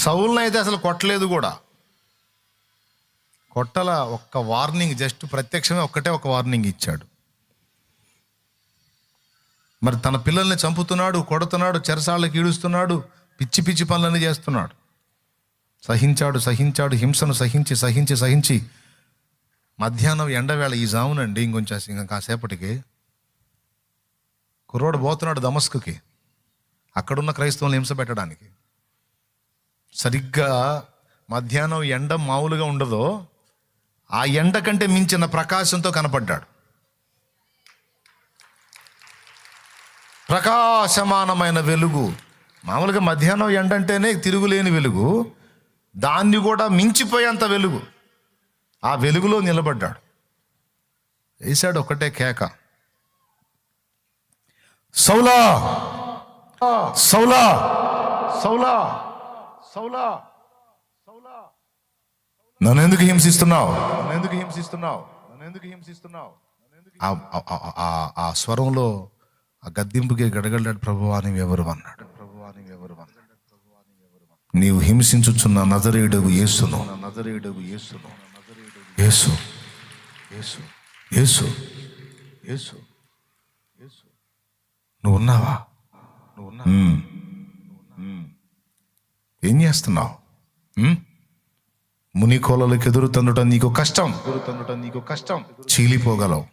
సౌలుని అయితే అసలు కొట్టలేదు కూడా, కొట్టల. ఒక్క వార్నింగ్, జస్ట్ ప్రత్యక్షమే ఒక్కటే ఒక వార్నింగ్ ఇచ్చాడు. మరి తన పిల్లల్ని చంపుతున్నాడు, కొడుతున్నాడు, చెరసాళ్ళకి ఈడుస్తున్నాడు, పిచ్చి పిచ్చి పనులన్నీ చేస్తున్నాడు. సహించాడు సహించాడు, హింసను సహించి సహించి సహించి మధ్యాహ్నం ఎండవేళ ఈ జామునండి, ఇంకా కాసేపటికి కుర్రోడు పోతున్నాడు దమస్కుకి, అక్కడున్న క్రైస్తవులను హింస పెట్టడానికి. సరిగ్గా మధ్యాహ్నం ఎండ మామూలుగా ఉండదో ఆ ఎండ కంటే మించిన ప్రకాశంతో కనపడ్డాడు. ప్రకాశమానమైన వెలుగు. మామూలుగా మధ్యాహ్నం ఎండ అంటేనే తిరుగులేని వెలుగు, దాన్ని కూడా మించిపోయేంత వెలుగు. ఆ వెలుగులో నిలబడ్డాడు. వేశాడు ఒకటే కేక, సౌలా సౌలా సౌలా సౌలా సౌలా, నన్ను ఎందుకు హింసిస్తున్నావు, నన్ను ఎందుకు హింసిస్తున్నావు, నన్ను ఎందుకు హింసిస్తున్నావు. ఆ స్వరంలో ఆ గద్దింపుకి గడగడ్డాడు. ప్రభువా నీవెవరు అన్నాడు. ప్రభువా నీవెవరు అన్నాడు. నీవు హింసించుచున్న నజరేయుడగు యేసును, నజరేయుడగు యేసును, యేసు యేసు యేసు యేసు యేసు, నువ్వు ఉన్నావా, నువ్వు ఉన్నా, ఏం చేస్తున్నావు? మునికోలలకు ఎదురు తండటం నీకు కష్టం, ఎదురు తండటం నీకు కష్టం, చీలిపోగలవు.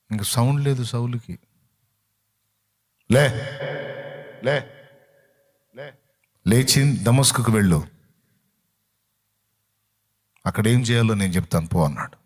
ఇంక సౌండ్ లేదు సౌలుకి. లే లే లే, లేచి దమస్కుకు వెళ్ళు, అక్కడ ఏం చేయాలో నేను చెప్తాను పో అన్నాడు.